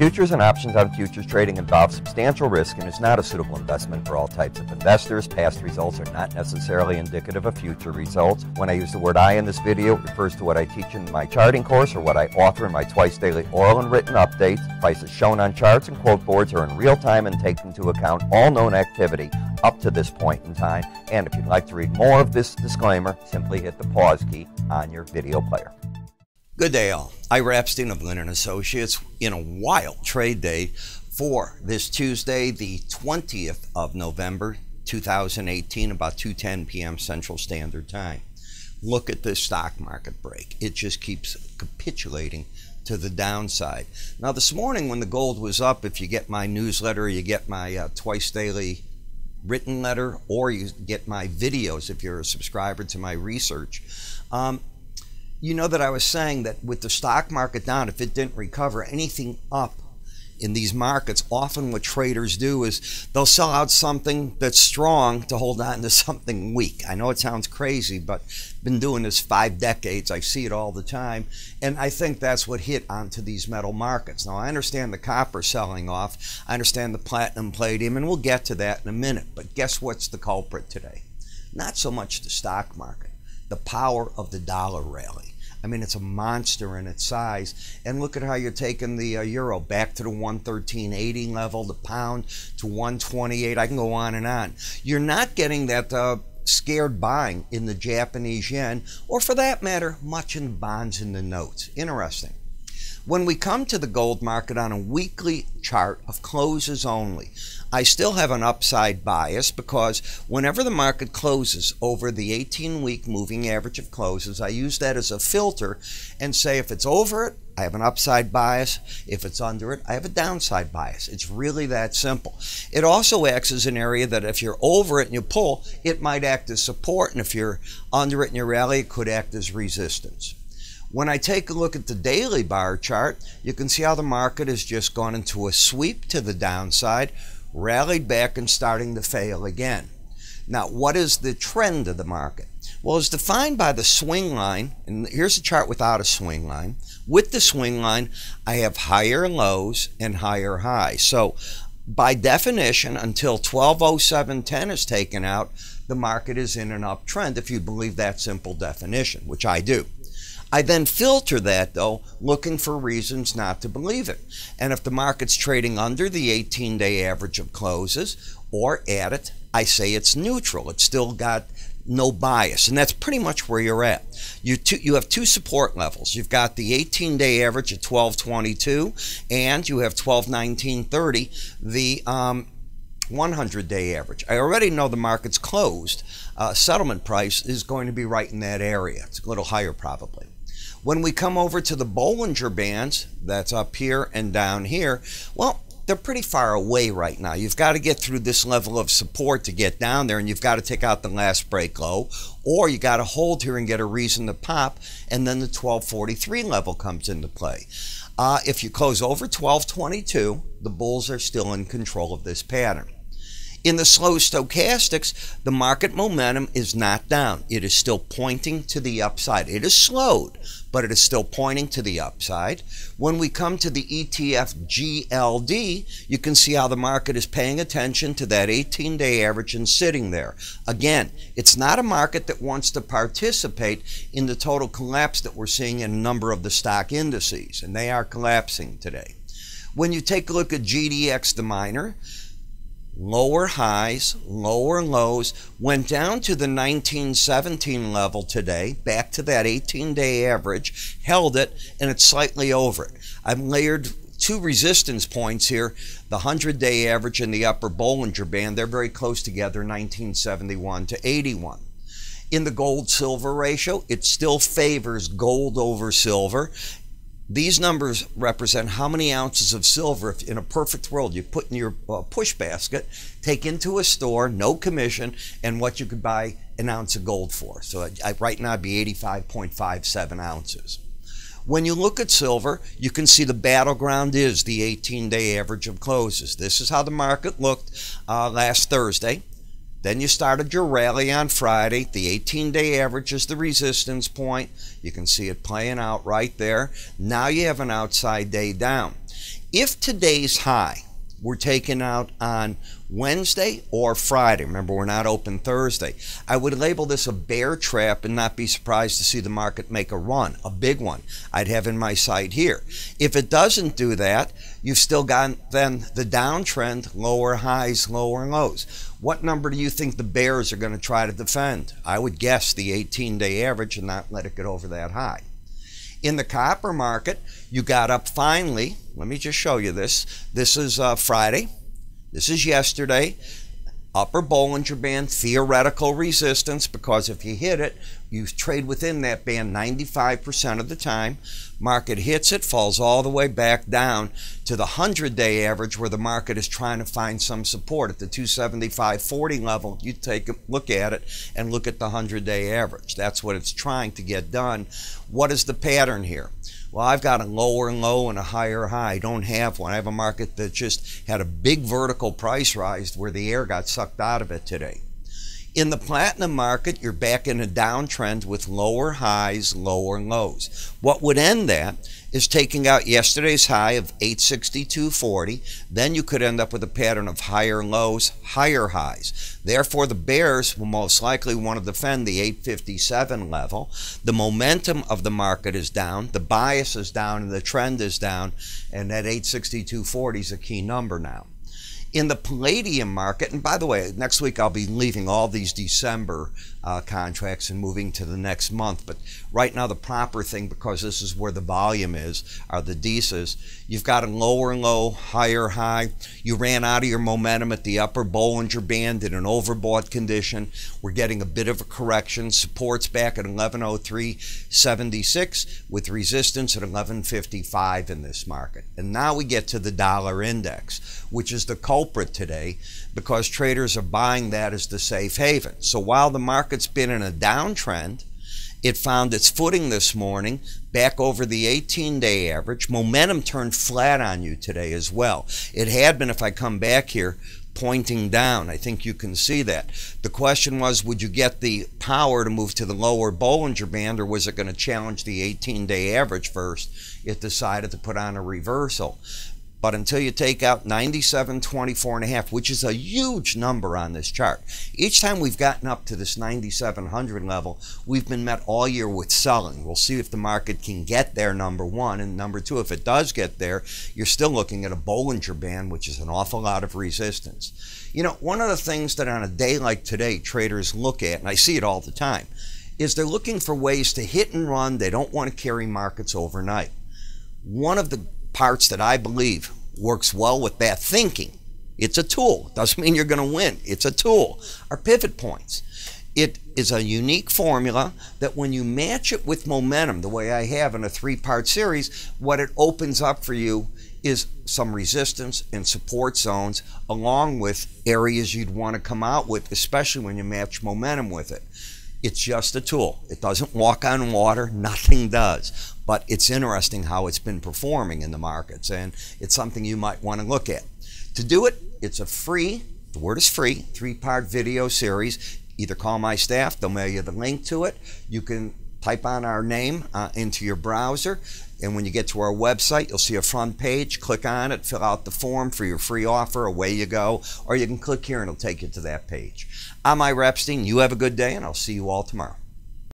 Futures and options on futures trading involve substantial risk and is not a suitable investment for all types of investors. Past results are not necessarily indicative of future results. When I use the word I in this video, it refers to what I teach in my charting course or what I author in my twice daily oral and written updates. Prices shown on charts and quote boards are in real time and take into account all known activity up to this point in time. And if you'd like to read more of this disclaimer, simply hit the pause key on your video player. Good day all. Ira Epstein of Linn & Associates in a wild trade day for this Tuesday, the 20th of November, 2018, about 2:10 p.m. Central Standard Time. Look at this stock market break. It just keeps capitulating to the downside. Now this morning when the gold was up, if you get my newsletter, you get my twice daily written letter, or you get my videos if you're a subscriber to my research, you know that I was saying that with the stock market down, if it didn't recover anything up in these markets, often what traders do is they'll sell out something that's strong to hold on to something weak. I know it sounds crazy, but I've been doing this 5 decades. I see it all the time. And I think that's what hit onto these metal markets. Now, I understand the copper selling off. I understand the platinum, palladium, and we'll get to that in a minute. But guess what's the culprit today? Not so much the stock market, the power of the dollar rally. I mean, it's a monster in its size. And look at how you're taking the euro back to the 113.80 level, the pound to 128. I can go on and on. You're not getting that scared buying in the Japanese yen, or for that matter, much in the bonds and the notes. Interesting. When we come to the gold market on a weekly chart of closes only, I still have an upside bias because whenever the market closes over the 18-week moving average of closes, I use that as a filter and say if it's over it, I have an upside bias. If it's under it, I have a downside bias. It's really that simple. It also acts as an area that if you're over it and you pull, it might act as support, and if you're under it and you rally, it could act as resistance. When I take a look at the daily bar chart, you can see how the market has just gone into a sweep to the downside, rallied back and starting to fail again. Now, what is the trend of the market? Well, it's defined by the swing line, and here's a chart without a swing line. With the swing line, I have higher lows and higher highs. So, by definition, until 1207.10 is taken out, the market is in an uptrend, if you believe that simple definition, which I do. I then filter that, though, looking for reasons not to believe it. And if the market's trading under the 18-day average of closes or at it, I say it's neutral. It's still got no bias, and that's pretty much where you're at. You have two support levels. You've got the 18-day average at 1222, and you have 1219.30, the 100-day average. I already know the market's closed. Settlement price is going to be right in that area. It's a little higher probably. When we come over to the Bollinger Bands, that's up here and down here, well, they're pretty far away right now. You've got to get through this level of support to get down there, and you've got to take out the last break low, or you got to hold here and get a reason to pop, and then the 1243 level comes into play. If you close over 1222, the bulls are still in control of this pattern. In the slow stochastics, the market momentum is not down. It is still pointing to the upside. It is slowed, but it is still pointing to the upside. When we come to the ETF GLD, you can see how the market is paying attention to that 18-day average and sitting there. Again, it's not a market that wants to participate in the total collapse that we're seeing in a number of the stock indices, and they are collapsing today. When you take a look at GDX, the miner, lower highs, lower lows, went down to the 1917 level today, back to that 18-day average, held it, and it's slightly over it. I've layered two resistance points here, the 100-day average and the upper Bollinger Band. They're very close together, 1971 to 81. In the gold-silver ratio, it still favors gold over silver. These numbers represent how many ounces of silver, if in a perfect world, you put in your push basket, take into a store, no commission, and what you could buy an ounce of gold for. So right now it'd be 85.57 ounces. When you look at silver, you can see the battleground is the 18-day average of closes. This is how the market looked last Thursday. Then you started your rally on Friday. The 18-day average is the resistance point. You can see it playing out right there. Now you have an outside day down. If today's high were taken out on Wednesday or Friday, remember we're not open Thursday, I would label this a bear trap and not be surprised to see the market make a run, a big one. I'd have in my sight here. If it doesn't do that, you've still got then the downtrend, lower highs, lower lows. What number do you think the bears are going to try to defend? I would guess the 18-day average and not let it get over that high. In the copper market, you got up finally. Let me just show you this. This is Friday. This is yesterday. Upper Bollinger Band, theoretical resistance, because if you hit it, you trade within that band 95% of the time. Market hits it, falls all the way back down to the 100-day average where the market is trying to find some support at the 275.40 level. You take a look at it and look at the 100-day average. That's what it's trying to get done. What is the pattern here? Well, I've got a lower low and a higher high. I don't have one. I have a market that just had a big vertical price rise where the air got sucked out of it today. In the platinum market, you're back in a downtrend with lower highs, lower lows. What would end that is taking out yesterday's high of 862.40. Then you could end up with a pattern of higher lows, higher highs. Therefore, the bears will most likely want to defend the 857 level. The momentum of the market is down, the bias is down, and the trend is down, and that 862.40 is a key number now. In the palladium market, and by the way, next week I'll be leaving all these December contracts and moving to the next month. But right now the proper thing, because this is where the volume is, are the DISAs. You've got a lower low, higher high. You ran out of your momentum at the upper Bollinger Band in an overbought condition. We're getting a bit of a correction. Support's back at 1103.76 with resistance at 1155 in this market. And now we get to the dollar index, which is the culprit today because traders are buying that as the safe haven. So while the market's been in a downtrend, it found its footing this morning back over the 18-day average. Momentum turned flat on you today as well. It had been, if I come back here, pointing down. I think you can see that. The question was, would you get the power to move to the lower Bollinger Band, or was it going to challenge the 18-day average first? It decided to put on a reversal. But until you take out 97.24.5, which is a huge number on this chart, each time we've gotten up to this 9,700 level, we've been met all year with selling. We'll see if the market can get there, number one. And number two, if it does get there, you're still looking at a Bollinger Band, which is an awful lot of resistance. You know, one of the things that on a day like today, traders look at, and I see it all the time, is they're looking for ways to hit and run. They don't want to carry markets overnight. One of the parts that I believe works well with that thinking, it's a tool. Doesn't mean you're going to win. It's a tool. Are pivot points. It is a unique formula that when you match it with momentum, the way I have in a three-part series, what it opens up for you is some resistance and support zones along with areas you'd want to come out with, especially when you match momentum with it. It's just a tool. It doesn't walk on water. Nothing does. But it's interesting how it's been performing in the markets, and it's something you might want to look at. To do it, it's a free, the word is free, three-part video series. Either call my staff, they'll mail you the link to it. You can type on our name into your browser, and when you get to our website, you'll see a front page. Click on it, fill out the form for your free offer, away you go. Or you can click here and it'll take you to that page. I'm Ira Epstein. You have a good day, and I'll see you all tomorrow.